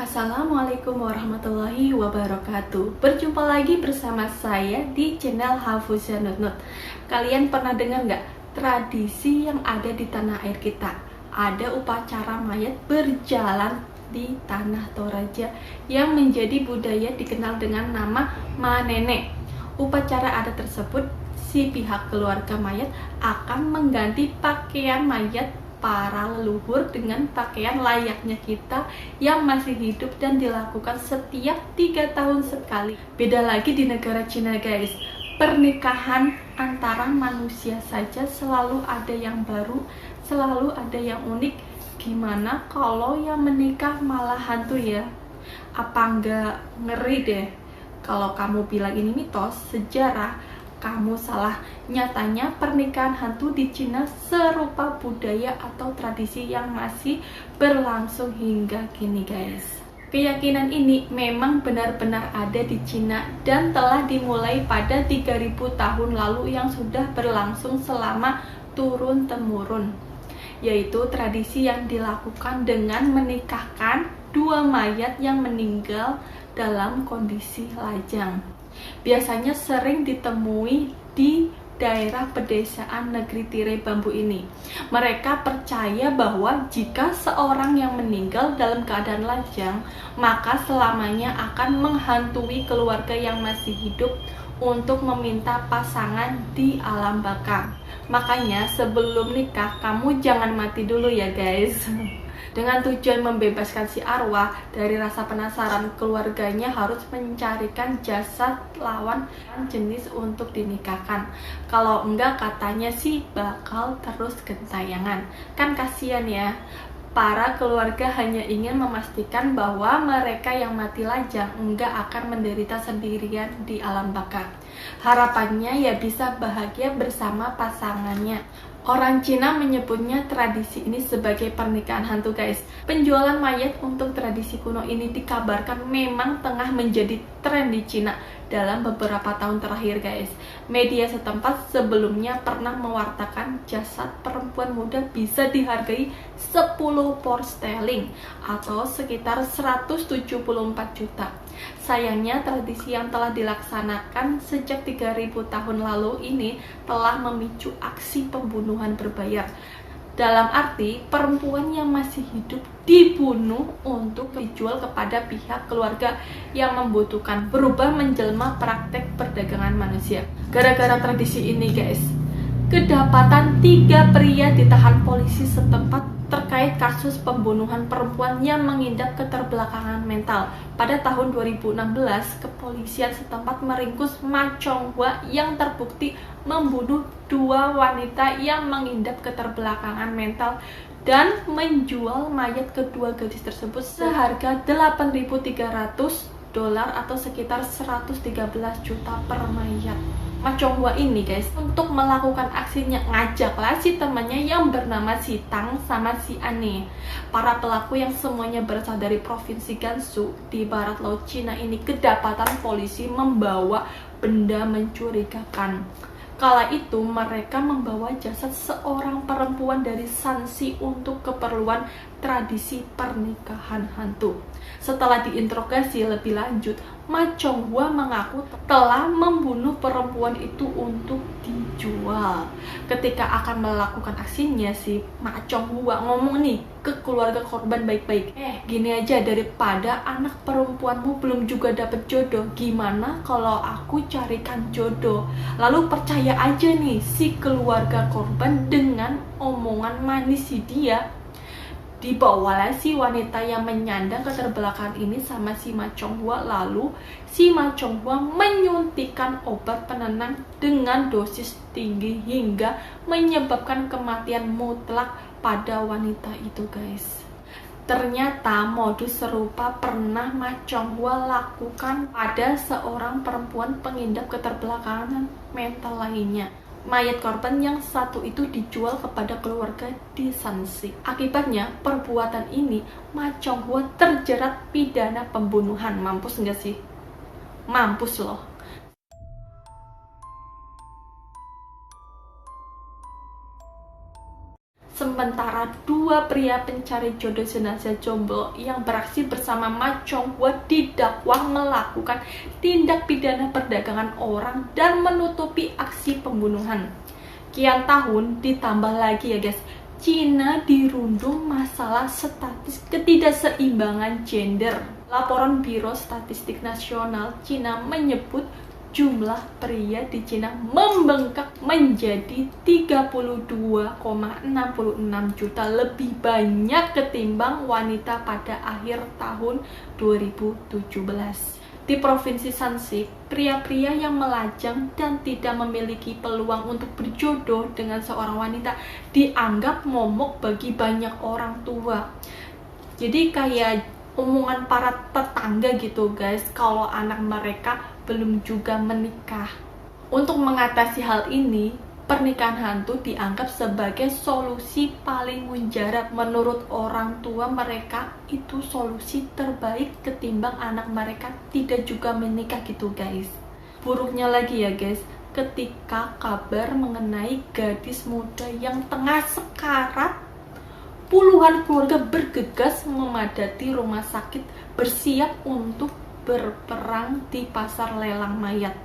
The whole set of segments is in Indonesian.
Assalamualaikum warahmatullahi wabarakatuh. Berjumpa lagi bersama saya di channel Hafuzah Nut. Kalian pernah dengar nggak tradisi yang ada di tanah air kita? Ada upacara mayat berjalan di tanah Toraja yang menjadi budaya dikenal dengan nama Manene. Upacara adat tersebut, si pihak keluarga mayat akan mengganti pakaian mayat para leluhur dengan pakaian layaknya kita yang masih hidup dan dilakukan setiap 3 tahun sekali. Beda lagi di negara Cina guys, pernikahan antara manusia saja selalu ada yang baru, selalu ada yang unik. Gimana kalau yang menikah malah hantu ya? Apa nggak ngeri deh? Kalau kamu bilang ini mitos, sejarah, kamu salah. Nyatanya pernikahan hantu di Cina serupa budaya atau tradisi yang masih berlangsung hingga kini guys. Keyakinan ini memang benar-benar ada di Cina dan telah dimulai pada 3000 tahun lalu yang sudah berlangsung selama turun-temurun, yaitu tradisi yang dilakukan dengan menikahkan dua mayat yang meninggal dalam kondisi lajang. Biasanya sering ditemui di daerah pedesaan negeri tirai bambu ini. Mereka percaya bahwa jika seorang yang meninggal dalam keadaan lajang, maka selamanya akan menghantui keluarga yang masih hidup untuk meminta pasangan di alam baka. Makanya sebelum nikah, kamu jangan mati dulu ya guys. Dengan tujuan membebaskan si arwah dari rasa penasaran, keluarganya harus mencarikan jasad lawan jenis untuk dinikahkan. Kalau enggak, katanya sih bakal terus gentayangan. Kan kasihan ya. Para keluarga hanya ingin memastikan bahwa mereka yang mati lajang enggak akan menderita sendirian di alam baka. Harapannya ya bisa bahagia bersama pasangannya. Orang Cina menyebutnya tradisi ini sebagai pernikahan hantu guys. Penjualan mayat untuk tradisi kuno ini dikabarkan memang tengah menjadi tren di Cina dalam beberapa tahun terakhir guys. Media setempat sebelumnya pernah mewartakan jasad perempuan muda bisa dihargai 10 pound sterling atau sekitar 174 juta. Sayangnya tradisi yang telah dilaksanakan sejak 3000 tahun lalu ini telah memicu aksi pembunuhan berbayar. Dalam arti, perempuan yang masih hidup dibunuh untuk dijual kepada pihak keluarga yang membutuhkan, berubah menjelma praktek perdagangan manusia. Gara-gara tradisi ini guys, kedapatan 3 pria ditahan polisi setempat terkait kasus pembunuhan perempuan yang mengidap keterbelakangan mental. Pada tahun 2016, kepolisian setempat meringkus Ma Chonghua yang terbukti membunuh 2 wanita yang mengidap keterbelakangan mental dan menjual mayat kedua gadis tersebut seharga $8.300 atau sekitar 113 juta per mayat. Ma Chonghua ini guys, untuk melakukan aksinya ngajaklah si temannya yang bernama si Tang sama si Ane. Para pelaku yang semuanya berasal dari provinsi Gansu di barat laut Cina ini kedapatan polisi membawa benda mencurigakan. Kala itu mereka membawa jasad seorang perempuan dari Shanxi untuk keperluan tradisi pernikahan hantu. Setelah diinterogasi lebih lanjut, Ma Chonghua mengaku telah membunuh perempuan itu untuk dijual. Ketika akan melakukan aksinya, si Ma Chonghua ngomong nih ke keluarga korban baik-baik, gini aja, daripada anak perempuanmu belum juga dapet jodoh, gimana kalau aku carikan jodoh? Lalu percaya aja nih si keluarga korban dengan omongan manis si dia. Dibawalah si wanita yang menyandang keterbelakangan ini sama si Ma Chonghua. Lalu si Ma Chonghua menyuntikkan obat penenang dengan dosis tinggi hingga menyebabkan kematian mutlak pada wanita itu guys. Ternyata modus serupa pernah Ma Chonghua lakukan pada seorang perempuan pengidap keterbelakangan mental lainnya. Mayat korban yang satu itu dijual kepada keluarga di Shanxi. Akibatnya perbuatan ini Ma Chonghua terjerat pidana pembunuhan. Mampus nggak sih? Mampus loh. Sementara dua pria pencari jodoh jenazah jomblo yang beraksi bersama Ma Chong-hwa didakwa melakukan tindak pidana perdagangan orang dan menutupi aksi pembunuhan. Kian tahun ditambah lagi ya guys, Cina dirundung masalah status ketidakseimbangan gender. Laporan Biro Statistik Nasional Cina menyebut jumlah pria di Cina membengkak menjadi 32,66 juta, lebih banyak ketimbang wanita pada akhir tahun 2017. Di Provinsi Shanxi, pria-pria yang melajang dan tidak memiliki peluang untuk berjodoh dengan seorang wanita dianggap momok bagi banyak orang tua. Jadi kayak omongan para tetangga gitu guys, kalau anak mereka belum juga menikah. Untuk mengatasi hal ini, pernikahan hantu dianggap sebagai solusi paling mujarab. Menurut orang tua mereka, itu solusi terbaik ketimbang anak mereka tidak juga menikah gitu guys. Buruknya lagi ya guys, ketika kabar mengenai gadis muda yang tengah sekarat, puluhan keluarga bergegas memadati rumah sakit bersiap untuk berperang di pasar lelang mayat.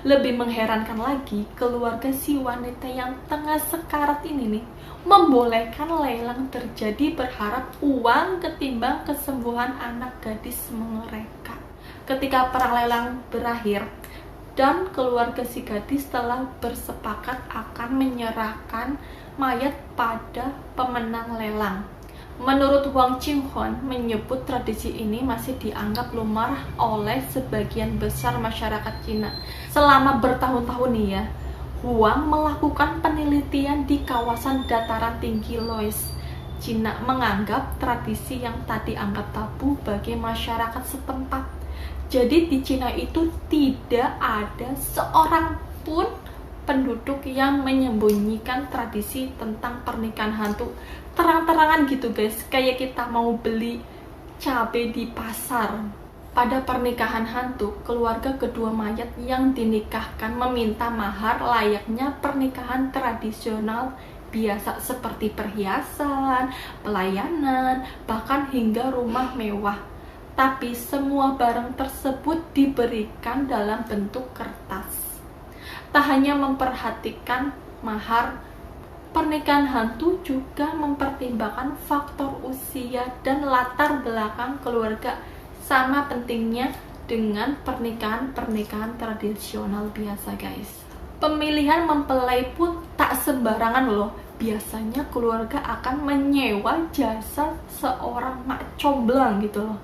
Lebih mengherankan lagi, keluarga si wanita yang tengah sekarat ini nih membolehkan lelang terjadi berharap uang ketimbang kesembuhan anak gadis mereka. Ketika perang lelang berakhir dan keluarga si gadis telah bersepakat akan menyerahkan mayat pada pemenang lelang. Menurut Wang Qinghon menyebut tradisi ini masih dianggap lumrah oleh sebagian besar masyarakat Cina. Selama bertahun-tahun nih ya, Huang melakukan penelitian di kawasan dataran tinggi Loess. Cina menganggap tradisi yang tadi anggap tabu bagi masyarakat setempat. Jadi di Cina itu tidak ada seorang pun penduduk yang menyembunyikan tradisi tentang pernikahan hantu. Terang-terangan gitu guys, kayak kita mau beli cabai di pasar. Pada pernikahan hantu, keluarga kedua mayat yang dinikahkan meminta mahar layaknya pernikahan tradisional biasa seperti perhiasan, pelayanan, bahkan hingga rumah mewah. Tapi semua barang tersebut diberikan dalam bentuk kertas. Tak hanya memperhatikan mahar, pernikahan hantu juga mempertimbangkan faktor usia dan latar belakang keluarga, sama pentingnya dengan pernikahan tradisional biasa guys. Pemilihan mempelai pun tak sembarangan loh. Biasanya keluarga akan menyewa jasa seorang mak comblang gitu loh.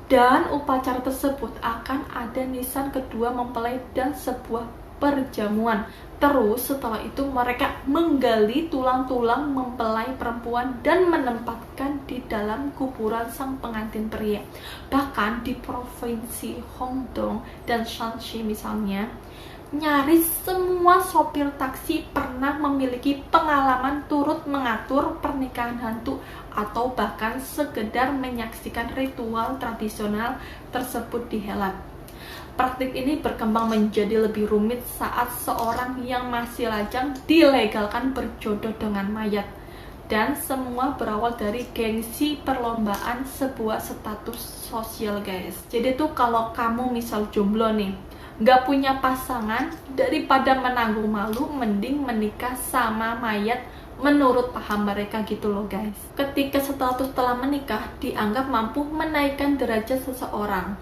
Dan upacara tersebut akan ada nisan kedua mempelai dan sebuah perjamuan. Terus setelah itu mereka menggali tulang-tulang mempelai perempuan dan menempatkan di dalam kuburan sang pengantin pria. Bahkan di provinsi Guangdong dan Shanxi misalnya, nyaris semua sopir taksi pernah memiliki pengalaman turut mengatur pernikahan hantu atau bahkan sekedar menyaksikan ritual tradisional tersebut dihelat. Praktik ini berkembang menjadi lebih rumit saat seorang yang masih lajang dilegalkan berjodoh dengan mayat. Dan semua berawal dari gengsi perlombaan sebuah status sosial guys. Jadi tuh kalau kamu misal jomblo nih, gak punya pasangan, daripada menanggung malu, mending menikah sama mayat menurut paham mereka gitu loh guys. Ketika status telah menikah dianggap mampu menaikkan derajat seseorang,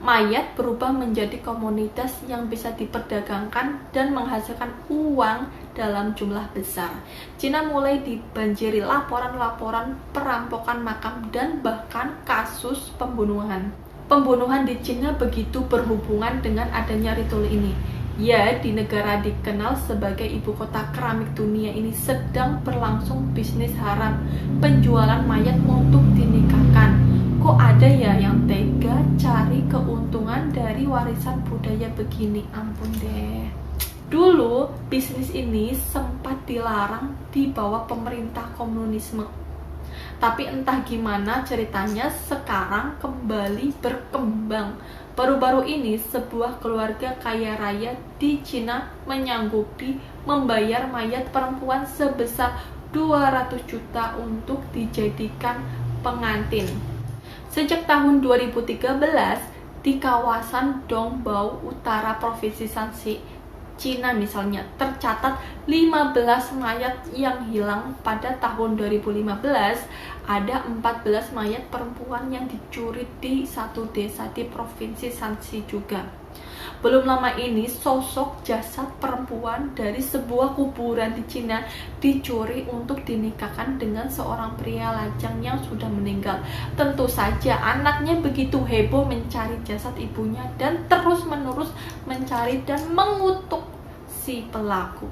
mayat berubah menjadi komoditas yang bisa diperdagangkan dan menghasilkan uang dalam jumlah besar. Cina mulai dibanjiri laporan-laporan perampokan makam dan bahkan kasus pembunuhan. Pembunuhan di Cina begitu berhubungan dengan adanya ritual ini. Ya, di negara dikenal sebagai ibu kota keramik dunia ini sedang berlangsung bisnis haram penjualan mayat untuk dinikahkan. Kok ada ya yang tega cari keuntungan dari warisan budaya begini? Ampun deh. Dulu bisnis ini sempat dilarang di bawah pemerintah komunisme. Tapi entah gimana ceritanya sekarang kembali berkembang. Baru-baru ini sebuah keluarga kaya raya di Cina menyanggupi membayar mayat perempuan sebesar 200 juta untuk dijadikan pengantin. Sejak tahun 2013, di kawasan Dongbao Utara Provinsi Shanxi, Cina misalnya, tercatat 15 mayat yang hilang. Pada tahun 2015, ada 14 mayat perempuan yang dicuri di satu desa di Provinsi Shanxi juga. Belum lama ini, sosok jasad perempuan dari sebuah kuburan di Cina dicuri untuk dinikahkan dengan seorang pria lajang yang sudah meninggal. Tentu saja anaknya begitu heboh mencari jasad ibunya dan terus-menerus mencari dan mengutuk si pelaku.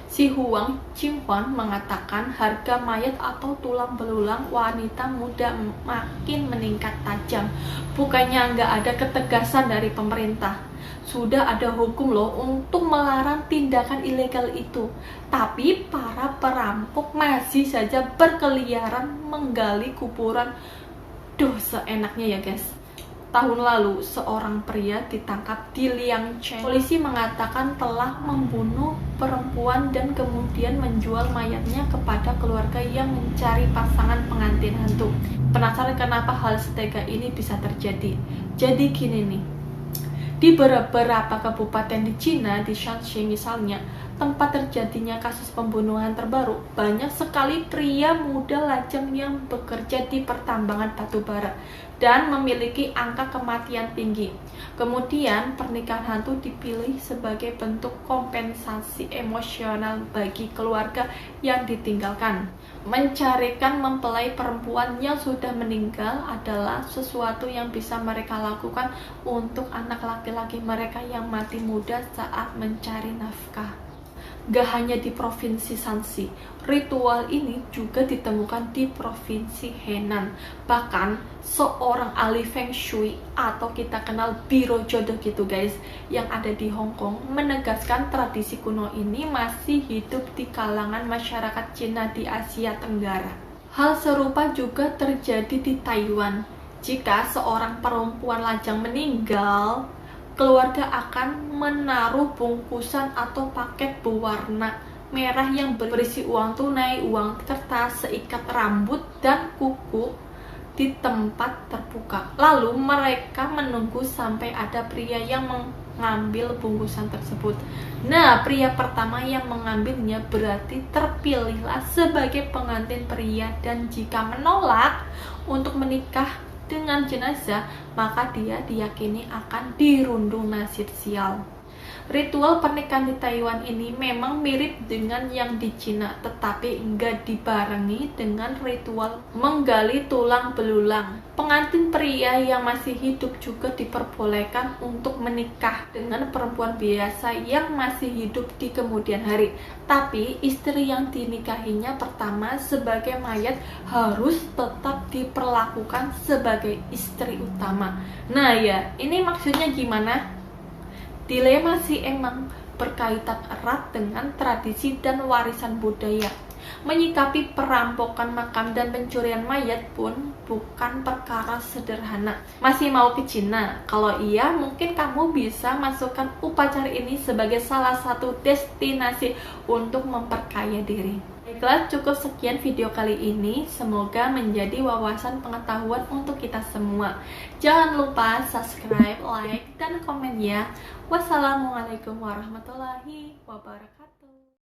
Si Huang Qinghuan mengatakan harga mayat atau tulang belulang wanita muda makin meningkat tajam. Bukannya nggak ada ketegasan dari pemerintah. Sudah ada hukum loh untuk melarang tindakan ilegal itu. Tapi para perampok masih saja berkeliaran menggali kuburan. Duh, seenaknya ya guys. Tahun lalu, seorang pria ditangkap di Liangcheng. Polisi mengatakan telah membunuh perempuan dan kemudian menjual mayatnya kepada keluarga yang mencari pasangan pengantin hantu. Penasaran kenapa hal setega ini bisa terjadi? Jadi gini nih, di beberapa kabupaten di Cina, di Shanxi misalnya, tempat terjadinya kasus pembunuhan terbaru, banyak sekali pria muda lajang yang bekerja di pertambangan batu bara dan memiliki angka kematian tinggi. Kemudian, pernikahan hantu dipilih sebagai bentuk kompensasi emosional bagi keluarga yang ditinggalkan. Mencarikan mempelai perempuan yang sudah meninggal adalah sesuatu yang bisa mereka lakukan untuk anak laki-laki mereka yang mati muda saat mencari nafkah. Gak hanya di Provinsi Shanxi, ritual ini juga ditemukan di Provinsi Henan. Bahkan seorang ahli Feng Shui atau kita kenal biro jodoh gitu guys, yang ada di Hong Kong, menegaskan tradisi kuno ini masih hidup di kalangan masyarakat Cina di Asia Tenggara. Hal serupa juga terjadi di Taiwan. Jika seorang perempuan lajang meninggal, keluarga akan menaruh bungkusan atau paket berwarna merah yang berisi uang tunai, uang kertas, seikat rambut, dan kuku di tempat terbuka. Lalu mereka menunggu sampai ada pria yang mengambil bungkusan tersebut. Nah, pria pertama yang mengambilnya berarti terpilihlah sebagai pengantin pria, dan jika menolak untuk menikah dengan jenazah, maka dia diyakini akan dirundung nasib sial. Ritual pernikahan di Taiwan ini memang mirip dengan yang di Cina, tetapi enggak dibarengi dengan ritual menggali tulang belulang. Pengantin pria yang masih hidup juga diperbolehkan untuk menikah dengan perempuan biasa yang masih hidup di kemudian hari. Tapi istri yang dinikahinya pertama sebagai mayat harus tetap diperlakukan sebagai istri utama. Nah ya, ini maksudnya gimana? Dilema sih emang berkaitan erat dengan tradisi dan warisan budaya. Menyikapi perampokan makam dan pencurian mayat pun bukan perkara sederhana. Masih mau ke Cina? Kalau iya, mungkin kamu bisa masukkan upacara ini sebagai salah satu destinasi untuk memperkaya diri. Baiklah, cukup sekian video kali ini. Semoga menjadi wawasan pengetahuan untuk kita semua. Jangan lupa subscribe, like, dan komen ya. Wassalamualaikum warahmatullahi wabarakatuh.